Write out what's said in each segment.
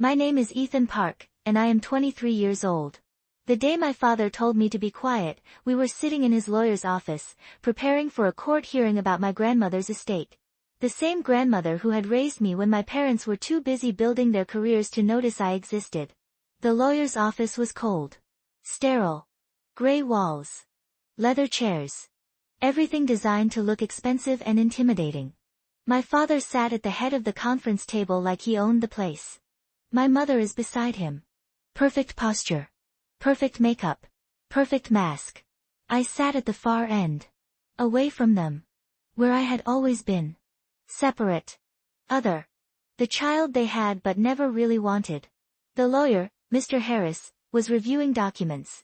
My name is Ethan Park, and I am 23 years old. The day my father told me to be quiet, we were sitting in his lawyer's office, preparing for a court hearing about my grandmother's estate. The same grandmother who had raised me when my parents were too busy building their careers to notice I existed. The lawyer's office was cold. Sterile. Gray walls. Leather chairs. Everything designed to look expensive and intimidating. My father sat at the head of the conference table like he owned the place. My mother is beside him. Perfect posture. Perfect makeup. Perfect mask. I sat at the far end. Away from them. Where I had always been. Separate. Other. The child they had but never really wanted. The lawyer, Mr. Harris, was reviewing documents.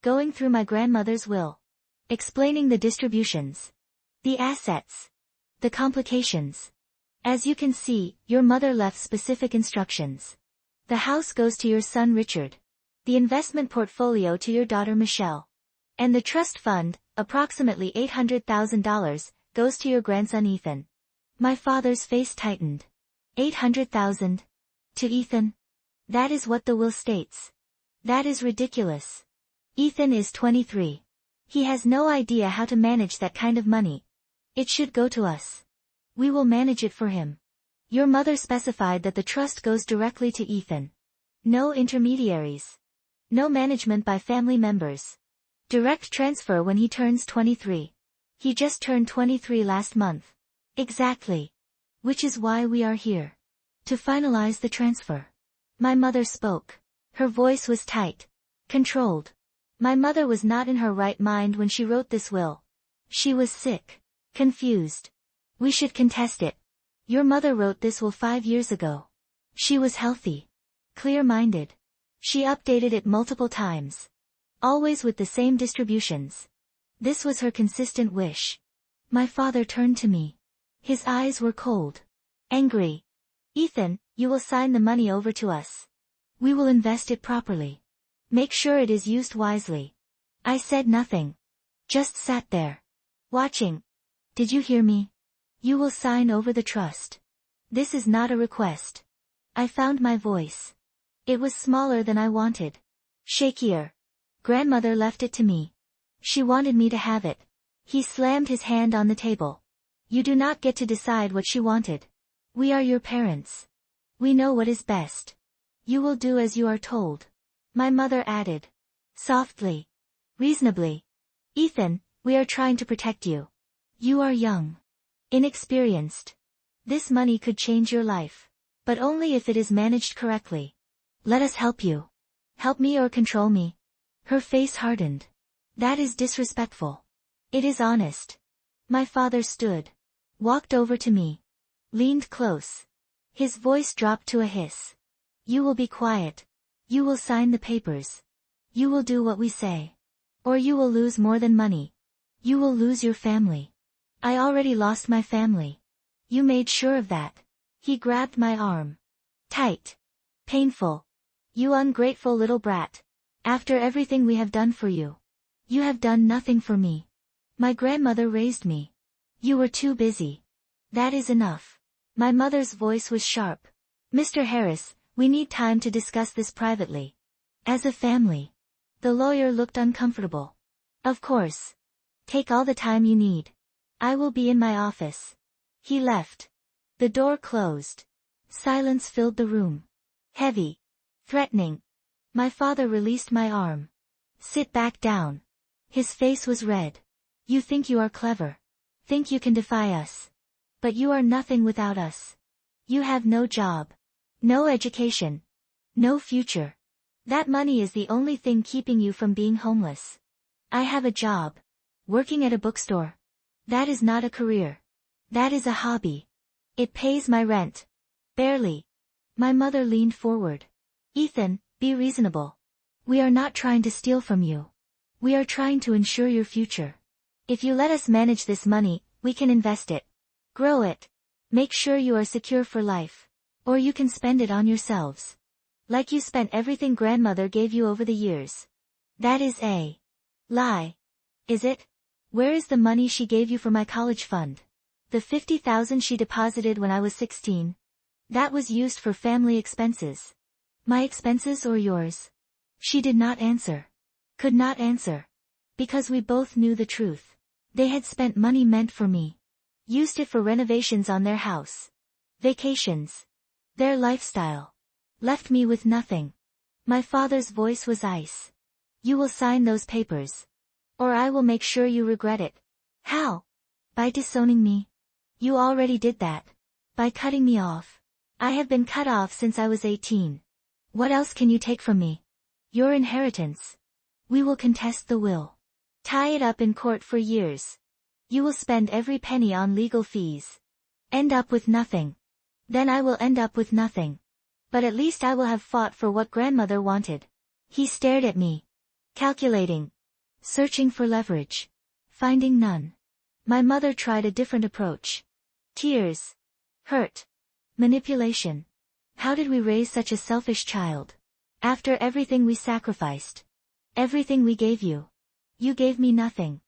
Going through my grandmother's will. Explaining the distributions. The assets. The complications. As you can see, your mother left specific instructions. The house goes to your son Richard. The investment portfolio to your daughter Michelle. And the trust fund, approximately $800,000, goes to your grandson Ethan. My father's face tightened. $800,000? To Ethan? That is what the will states. That is ridiculous. Ethan is 23. He has no idea how to manage that kind of money. It should go to us. We will manage it for him. Your mother specified that the trust goes directly to Ethan. No intermediaries. No management by family members. Direct transfer when he turns 23. He just turned 23 last month. Exactly. Which is why we are here. To finalize the transfer. My mother spoke. Her voice was tight. Controlled. My mother was not in her right mind when she wrote this will. She was sick. Confused. We should contest it. Your mother wrote this will 5 years ago. She was healthy. Clear-minded. She updated it multiple times. Always with the same distributions. This was her consistent wish. My father turned to me. His eyes were cold. Angry. Ethan, you will sign the money over to us. We will invest it properly. Make sure it is used wisely. I said nothing. Just sat there. Watching. Did you hear me? You will sign over the trust. This is not a request. I found my voice. It was smaller than I wanted. Shakier. Grandmother left it to me. She wanted me to have it. He slammed his hand on the table. You do not get to decide what she wanted. We are your parents. We know what is best. You will do as you are told. My mother added. Softly. Reasonably. Ethan, we are trying to protect you. You are young. Inexperienced. This money could change your life. But only if it is managed correctly. Let us help you. Help me or control me. Her face hardened. That is disrespectful. It is honest. My father stood. Walked over to me. Leaned close. His voice dropped to a hiss. You will be quiet. You will sign the papers. You will do what we say. Or you will lose more than money. You will lose your family. I already lost my family. You made sure of that. He grabbed my arm. Tight. Painful. You ungrateful little brat. After everything we have done for you. You have done nothing for me. My grandmother raised me. You were too busy. That is enough. My mother's voice was sharp. Mr. Harris, we need time to discuss this privately. As a family. The lawyer looked uncomfortable. Of course. Take all the time you need. I will be in my office. He left. The door closed. Silence filled the room. Heavy. Threatening. My father released my arm. Sit back down. His face was red. You think you are clever. Think you can defy us. But you are nothing without us. You have no job. No education. No future. That money is the only thing keeping you from being homeless. I have a job. Working at a bookstore. That is not a career. That is a hobby. It pays my rent. Barely. My mother leaned forward. Ethan, be reasonable. We are not trying to steal from you. We are trying to ensure your future. If you let us manage this money, we can invest it. Grow it. Make sure you are secure for life. Or you can spend it on yourselves. Like you spent everything grandmother gave you over the years. That is a lie. Is it? Where is the money she gave you for my college fund? The $50,000 she deposited when I was 16? That was used for family expenses. My expenses or yours? She did not answer. Could not answer. Because we both knew the truth. They had spent money meant for me. Used it for renovations on their house. Vacations. Their lifestyle. Left me with nothing. My father's voice was ice. You will sign those papers. Or I will make sure you regret it. How? By disowning me. You already did that. By cutting me off. I have been cut off since I was 18. What else can you take from me? Your inheritance. We will contest the will. Tie it up in court for years. You will spend every penny on legal fees. End up with nothing. Then I will end up with nothing. But at least I will have fought for what grandmother wanted. He stared at me. Calculating. Searching for leverage. Finding none. My mother tried a different approach. Tears. Hurt. Manipulation. How did we raise such a selfish child? After everything we sacrificed. Everything we gave you. You gave me nothing.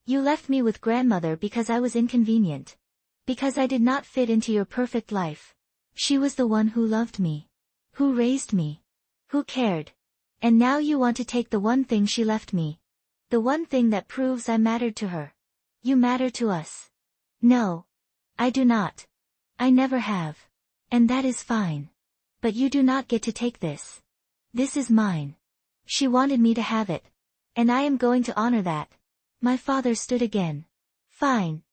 You left me with grandmother because I was inconvenient. Because I did not fit into your perfect life. She was the one who loved me. Who raised me. Who cared. And now you want to take the one thing she left me. The one thing that proves I mattered to her. You matter to us. No. I do not. I never have. And that is fine. But you do not get to take this. This is mine. She wanted me to have it. And I am going to honor that. My father stood again. Fine.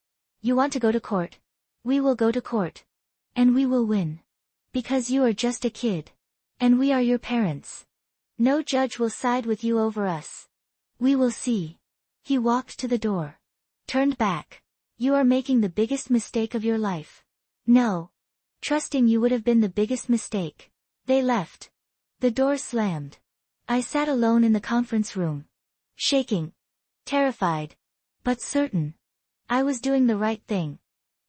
You want to go to court? We will go to court. And we will win. Because you are just a kid. And we are your parents. No judge will side with you over us. We will see. He walked to the door. Turned back. You are making the biggest mistake of your life. No. Trusting you would have been the biggest mistake. They left. The door slammed. I sat alone in the conference room. Shaking. Terrified. But certain. I was doing the right thing.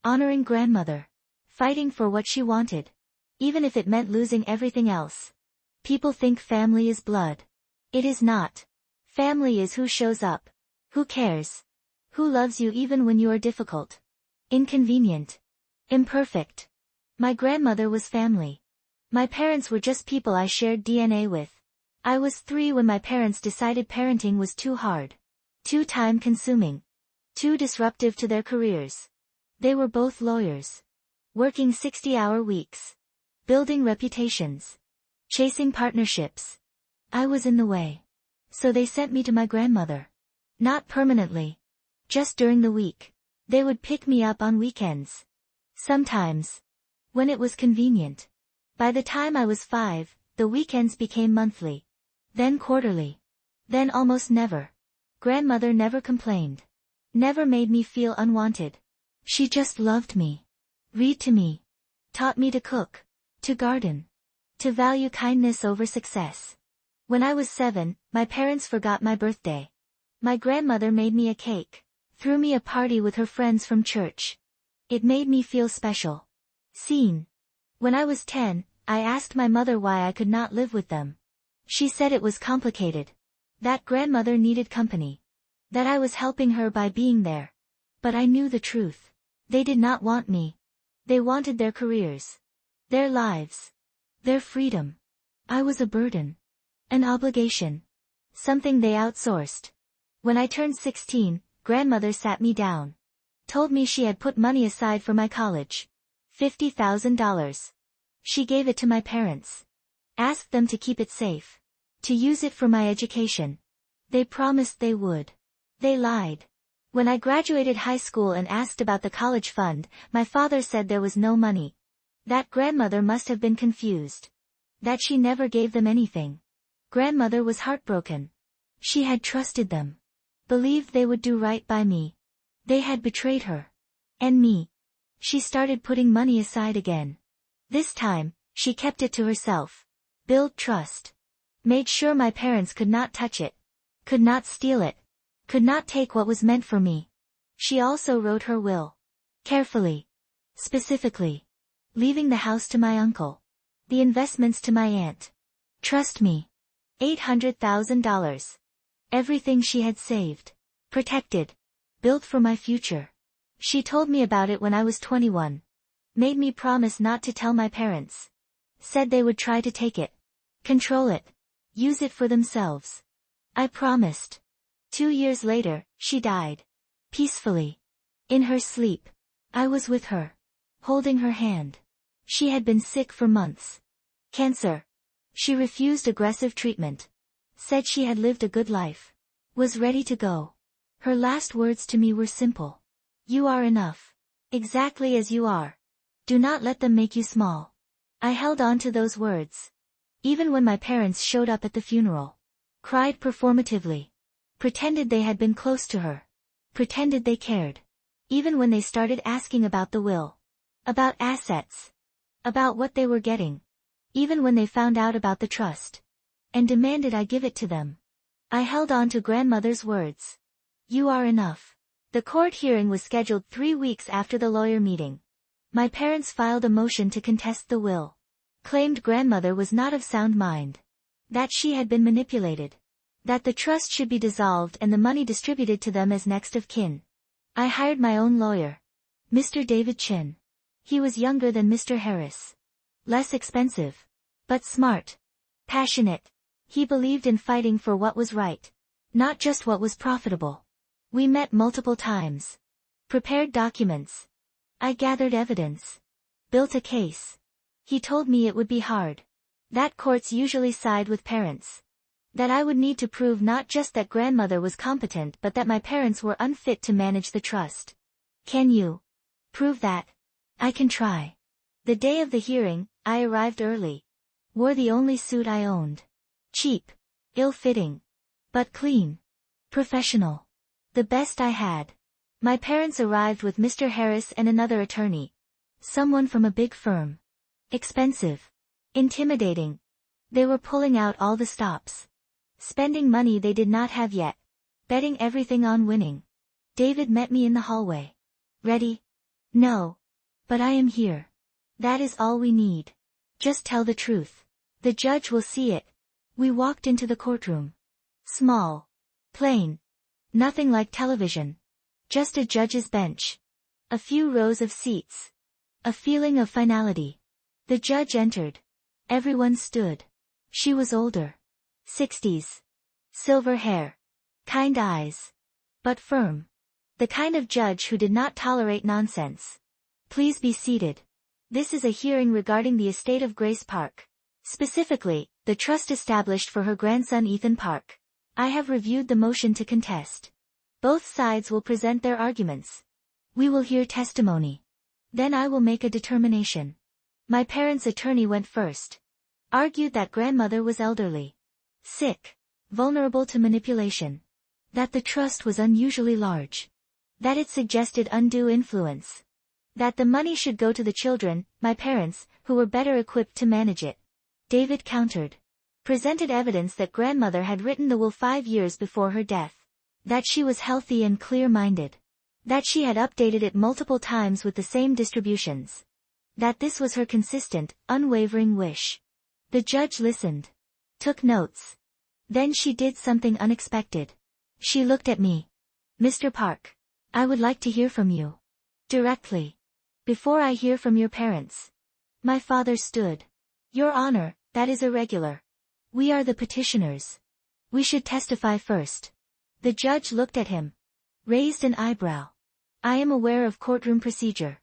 Honoring grandmother. Fighting for what she wanted. Even if it meant losing everything else. People think family is blood. It is not. Family is who shows up. Who cares. Who loves you even when you are difficult. Inconvenient. Imperfect. My grandmother was family. My parents were just people I shared DNA with. I was 3 when my parents decided parenting was too hard. Too time-consuming. Too disruptive to their careers. They were both lawyers. Working 60-hour weeks. Building reputations. Chasing partnerships. I was in the way. So they sent me to my grandmother. Not permanently. Just during the week. They would pick me up on weekends. Sometimes. When it was convenient. By the time I was 5, the weekends became monthly. Then quarterly. Then almost never. Grandmother never complained. Never made me feel unwanted. She just loved me. Read to me. Taught me to cook. To garden. To value kindness over success. When I was 7, my parents forgot my birthday. My grandmother made me a cake. Threw me a party with her friends from church. It made me feel special. Seen. When I was 10, I asked my mother why I could not live with them. She said it was complicated. That grandmother needed company. That I was helping her by being there. But I knew the truth. They did not want me. They wanted their careers. Their lives. Their freedom. I was a burden. An obligation. Something they outsourced. When I turned 16, grandmother sat me down. Told me she had put money aside for my college. $50,000. She gave it to my parents. Asked them to keep it safe. To use it for my education. They promised they would. They lied. When I graduated high school and asked about the college fund, my father said there was no money. That grandmother must have been confused. That she never gave them anything. Grandmother was heartbroken. She had trusted them. Believed they would do right by me. They had betrayed her. And me. She started putting money aside again. This time, she kept it to herself. Built trust. Made sure my parents could not touch it. Could not steal it. Could not take what was meant for me. She also wrote her will. Carefully. Specifically. Leaving the house to my uncle. The investments to my aunt. Trust me. $800,000. Everything she had saved. Protected. Built for my future. She told me about it when I was 21. Made me promise not to tell my parents. Said they would try to take it. Control it. Use it for themselves. I promised. 2 years later, she died. Peacefully. In her sleep. I was with her. Holding her hand. She had been sick for months. Cancer. She refused aggressive treatment. Said she had lived a good life. Was ready to go. Her last words to me were simple. You are enough. Exactly as you are. Do not let them make you small. I held on to those words. Even when my parents showed up at the funeral. Cried performatively. Pretended they had been close to her. Pretended they cared. Even when they started asking about the will. About assets. About what they were getting. Even when they found out about the trust. And demanded I give it to them. I held on to grandmother's words. You are enough. The court hearing was scheduled 3 weeks after the lawyer meeting. My parents filed a motion to contest the will. Claimed grandmother was not of sound mind. That she had been manipulated. That the trust should be dissolved and the money distributed to them as next of kin. I hired my own lawyer. Mr. David Chin. He was younger than Mr. Harris. Less expensive. But smart. Passionate. He believed in fighting for what was right. Not just what was profitable. We met multiple times. Prepared documents. I gathered evidence. Built a case. He told me it would be hard. That courts usually side with parents. That I would need to prove not just that grandmother was competent but that my parents were unfit to manage the trust. Can you prove that? I can try. The day of the hearing, I arrived early. Wore the only suit I owned. Cheap. Ill-fitting. But clean. Professional. The best I had. My parents arrived with Mr. Harris and another attorney. Someone from a big firm. Expensive. Intimidating. They were pulling out all the stops. Spending money they did not have yet. Betting everything on winning. David met me in the hallway. Ready? No. But I am here. That is all we need. Just tell the truth. The judge will see it. We walked into the courtroom. Small. Plain. Nothing like television. Just a judge's bench. A few rows of seats. A feeling of finality. The judge entered. Everyone stood. She was older. 60s. Silver hair. Kind eyes. But firm. The kind of judge who did not tolerate nonsense. Please be seated. This is a hearing regarding the estate of Grace Park. Specifically, the trust established for her grandson Ethan Park. I have reviewed the motion to contest. Both sides will present their arguments. We will hear testimony. Then I will make a determination. My parents' attorney went first. Argued that grandmother was elderly. Sick. Vulnerable to manipulation. That the trust was unusually large. That it suggested undue influence. That the money should go to the children, my parents, who were better equipped to manage it. David countered. Presented evidence that grandmother had written the will 5 years before her death. That she was healthy and clear-minded. That she had updated it multiple times with the same distributions. That this was her consistent, unwavering wish. The judge listened. Took notes. Then she did something unexpected. She looked at me. Mr. Park. I would like to hear from you. Directly. Before I hear from your parents. My father stood. Your Honor, that is irregular. We are the petitioners. We should testify first. The judge looked at him. Raised an eyebrow. I am aware of courtroom procedure.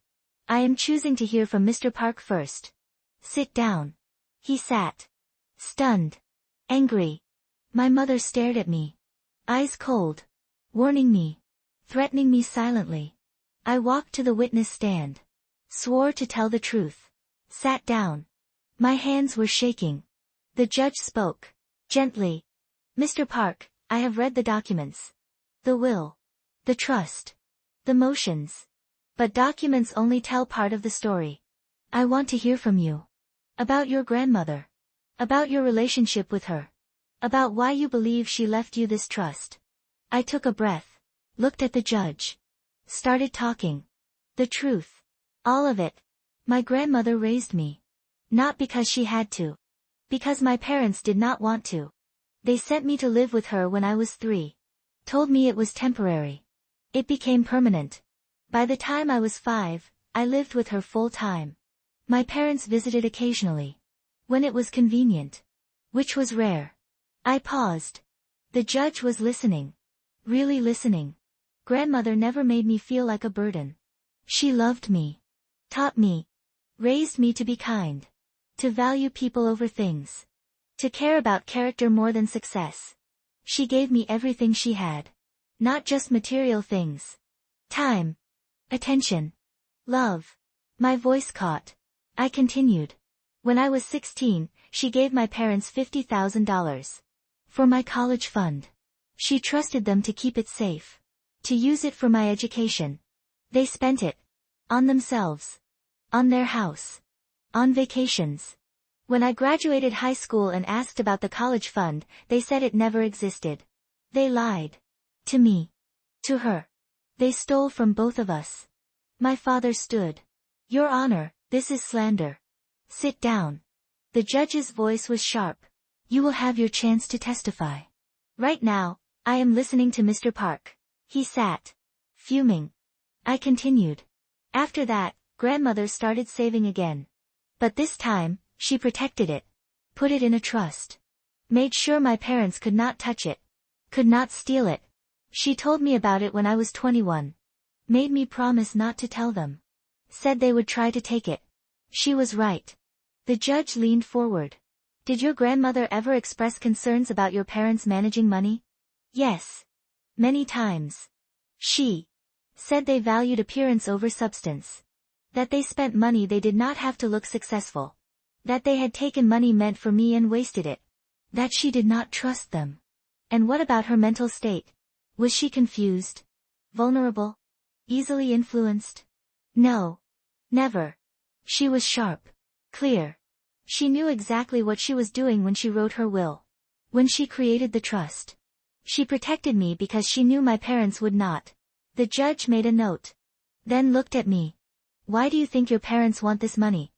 I am choosing to hear from Mr. Park first. Sit down. He sat. Stunned. Angry. My mother stared at me. Eyes cold. Warning me. Threatening me silently. I walked to the witness stand. Swore to tell the truth. Sat down. My hands were shaking. The judge spoke. Gently. Mr. Park, I have read the documents. The will. The trust. The motions. But documents only tell part of the story. I want to hear from you. About your grandmother. About your relationship with her. About why you believe she left you this trust. I took a breath. Looked at the judge. Started talking. The truth. All of it. My grandmother raised me. Not because she had to. Because my parents did not want to. They sent me to live with her when I was 3. Told me it was temporary. It became permanent. By the time I was 5, I lived with her full time. My parents visited occasionally. When it was convenient. which was rare. I paused. The judge was listening. Really listening. Grandmother never made me feel like a burden. She loved me. Taught me. Raised me to be kind. To value people over things. To care about character more than success. She gave me everything she had. Not just material things. Time. Attention. Love. My voice caught. I continued. When I was 16, she gave my parents $50,000. For my college fund. She trusted them to keep it safe. To use it for my education. They spent it. On themselves. On their house. On vacations. When I graduated high school and asked about the college fund, they said it never existed. They lied. To me. To her. They stole from both of us. My father stood. Your Honor, this is slander. Sit down. The judge's voice was sharp. You will have your chance to testify. Right now, I am listening to Mr. Park. He sat. Fuming. I continued. After that, grandmother started saving again. But this time, she protected it. Put it in a trust. Made sure my parents could not touch it. Could not steal it. She told me about it when I was 21. Made me promise not to tell them. Said they would try to take it. She was right. The judge leaned forward. Did your grandmother ever express concerns about your parents managing money? Yes. Many times. She said they valued appearance over substance. That they spent money they did not have to look successful. That they had taken money meant for me and wasted it. That she did not trust them. And what about her mental state? Was she confused? Vulnerable? Easily influenced? No. Never. She was sharp. Clear. She knew exactly what she was doing when she wrote her will. When she created the trust. She protected me because she knew my parents would not. The judge made a note. Then looked at me. Why do you think your parents want this money?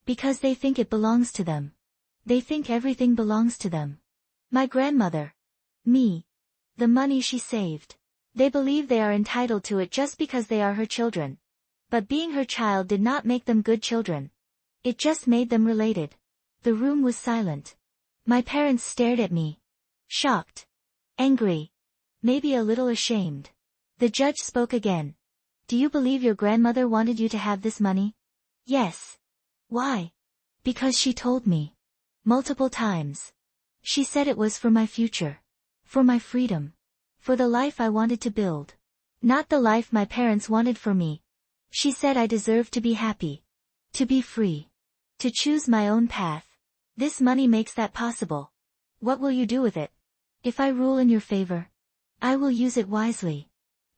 Because they think it belongs to them. They think everything belongs to them. My grandmother. Me. The money she saved. They believe they are entitled to it just because they are her children. But being her child did not make them good children. It just made them related. The room was silent. My parents stared at me. Shocked. Angry. Maybe a little ashamed. The judge spoke again. Do you believe your grandmother wanted you to have this money? Yes. Why? Because she told me. Multiple times. She said it was for my future. For my freedom. For the life I wanted to build. Not the life my parents wanted for me. She said I deserved to be happy. To be free. To choose my own path. This money makes that possible. What will you do with it? If I rule in your favor, I will use it wisely.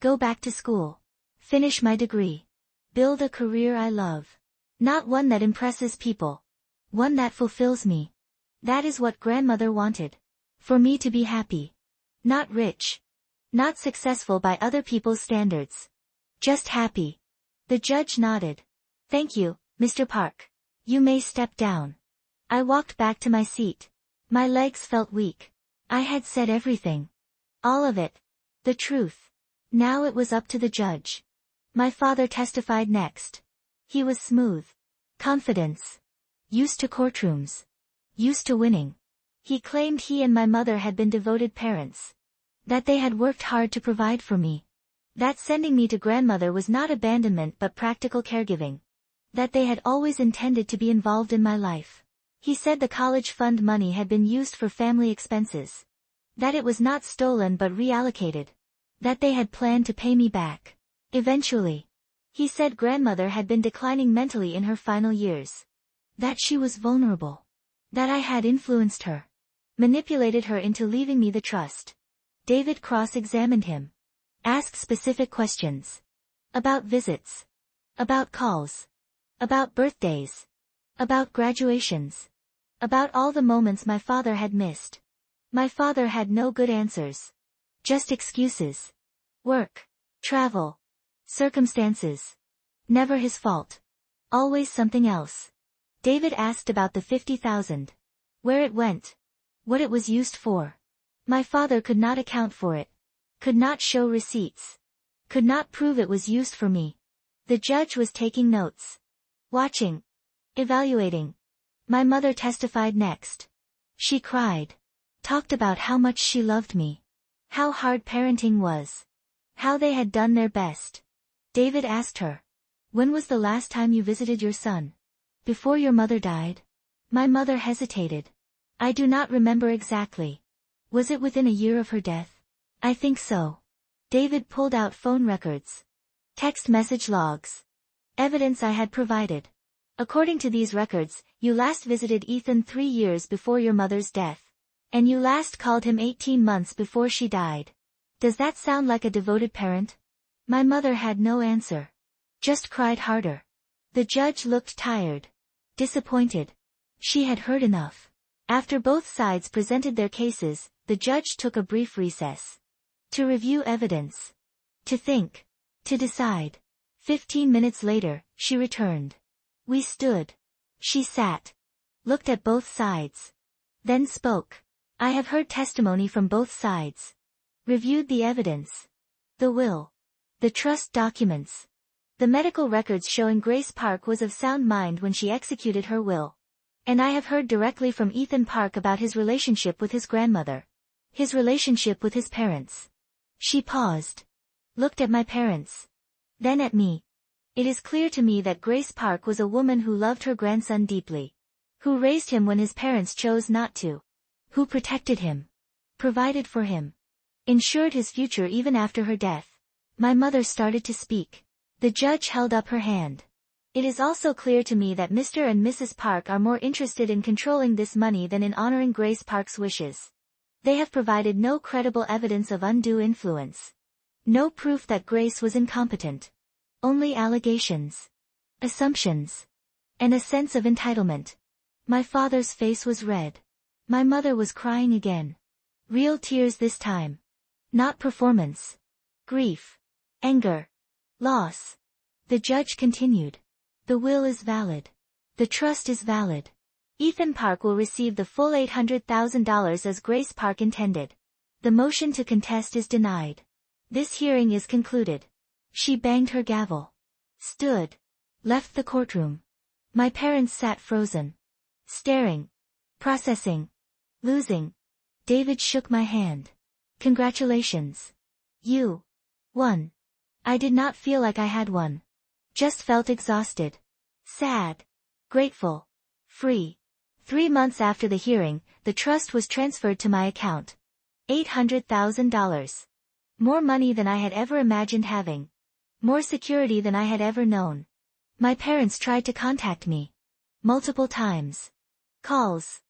Go back to school. Finish my degree. Build a career I love. Not one that impresses people. One that fulfills me. That is what grandmother wanted. For me to be happy. Not rich. Not successful by other people's standards. Just happy. The judge nodded. Thank you, Mr. Park. You may step down. I walked back to my seat. My legs felt weak. I had said everything. All of it. The truth. Now it was up to the judge. My father testified next. He was smooth. Confidence. Used to courtrooms. Used to winning. He claimed he and my mother had been devoted parents. That they had worked hard to provide for me. That sending me to grandmother was not abandonment but practical caregiving. That they had always intended to be involved in my life. He said the college fund money had been used for family expenses. That it was not stolen but reallocated. That they had planned to pay me back. Eventually. He said grandmother had been declining mentally in her final years. That she was vulnerable. That I had influenced her. Manipulated her into leaving me the trust. David cross-examined him. Asked specific questions. About visits. About calls. About birthdays. About graduations. About all the moments my father had missed. My father had no good answers. Just excuses. Work. Travel. Circumstances. Never his fault. Always something else. David asked about the 50,000. Where it went. What it was used for. My father could not account for it. Could not show receipts. Could not prove it was used for me. The judge was taking notes. Watching. Evaluating. My mother testified next. She cried. Talked about how much she loved me. How hard parenting was. How they had done their best. David asked her. When was the last time you visited your son? Before your mother died? My mother hesitated. I do not remember exactly. Was it within a year of her death? I think so. David pulled out phone records. Text message logs. Evidence I had provided. According to these records, you last visited Ethan 3 years before your mother's death. And you last called him 18 months before she died. Does that sound like a devoted parent? My mother had no answer. Just cried harder. The judge looked tired. Disappointed. She had heard enough. After both sides presented their cases, the judge took a brief recess. To review evidence. To think. To decide. 15 minutes later, she returned. We stood. She sat. Looked at both sides. Then spoke. I have heard testimony from both sides. Reviewed the evidence. The will. The trust documents. The medical records showing Grace Park was of sound mind when she executed her will. And I have heard directly from Ethan Park about his relationship with his grandmother. His relationship with his parents. She paused. Looked at my parents. Then at me. It is clear to me that Grace Park was a woman who loved her grandson deeply. Who raised him when his parents chose not to. Who protected him. Provided for him. Ensured his future even after her death. My mother started to speak. The judge held up her hand. It is also clear to me that Mr. and Mrs. Park are more interested in controlling this money than in honoring Grace Park's wishes. They have provided no credible evidence of undue influence. No proof that Grace was incompetent. Only allegations. Assumptions. And a sense of entitlement. My father's face was red. My mother was crying again. Real tears this time. Not performance. Grief. Anger. Loss. The judge continued. The will is valid. The trust is valid. Ethan Park will receive the full $800,000 as Grace Park intended. The motion to contest is denied. This hearing is concluded. She banged her gavel. Stood. Left the courtroom. My parents sat frozen. Staring. Processing. Losing. David shook my hand. Congratulations. You won. I did not feel like I had won. Just felt exhausted. Sad. Grateful. Free. 3 months after the hearing, the trust was transferred to my account. $800,000. More money than I had ever imagined having. More security than I had ever known. My parents tried to contact me. Multiple times. Calls.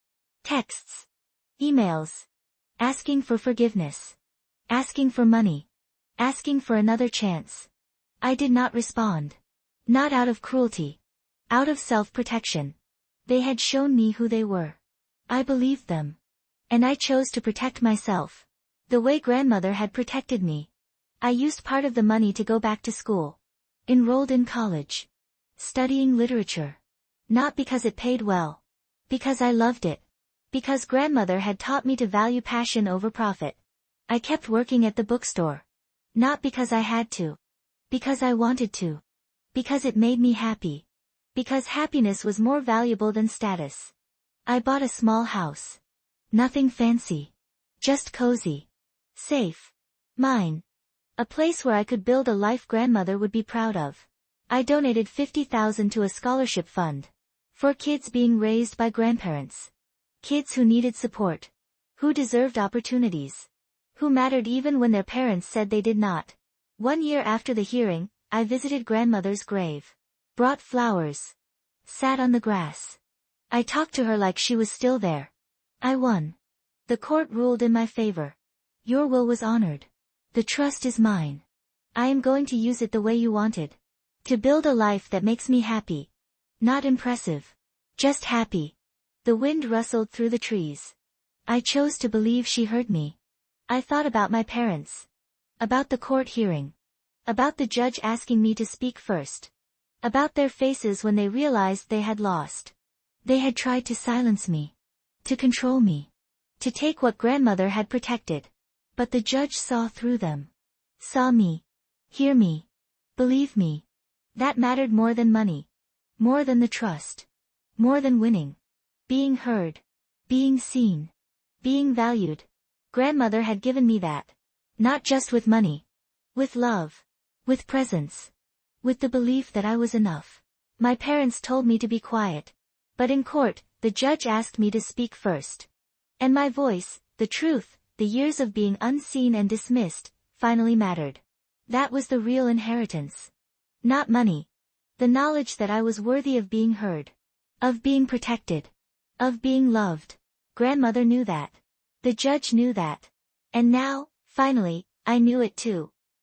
Texts. Emails. Asking for forgiveness. Asking for money. Asking for another chance. I did not respond. Not out of cruelty. Out of self-protection. They had shown me who they were. I believed them. And I chose to protect myself. The way grandmother had protected me. I used part of the money to go back to school. Enrolled in college. Studying literature. Not because it paid well. Because I loved it. Because grandmother had taught me to value passion over profit. I kept working at the bookstore. Not because I had to. Because I wanted to. Because it made me happy. Because happiness was more valuable than status. I bought a small house. Nothing fancy. Just cozy. Safe. Mine. A place where I could build a life grandmother would be proud of. I donated $50,000 to a scholarship fund. For kids being raised by grandparents. Kids who needed support. Who deserved opportunities. Who mattered even when their parents said they did not. 1 year after the hearing, I visited grandmother's grave. Brought flowers. Sat on the grass. I talked to her like she was still there. I won. The court ruled in my favor. Your will was honored. The trust is mine. I am going to use it the way you wanted. To build a life that makes me happy. Not impressive. Just happy. The wind rustled through the trees. I chose to believe she heard me. I thought about my parents. About the court hearing. About the judge asking me to speak first. About their faces when they realized they had lost. They had tried to silence me. To control me. To take what grandmother had protected. But the judge saw through them. Saw me. Hear me. Believe me. That mattered more than money. More than the trust. More than winning. Being heard. Being seen. Being valued. Grandmother had given me that. Not just with money. With love. With presence. With the belief that I was enough. My parents told me to be quiet. But in court, the judge asked me to speak first. And my voice, the truth, the years of being unseen and dismissed, finally mattered. That was the real inheritance. Not money. The knowledge that I was worthy of being heard. Of being protected. Of being loved. Grandmother knew that. The judge knew that. And now, finally, I knew it too.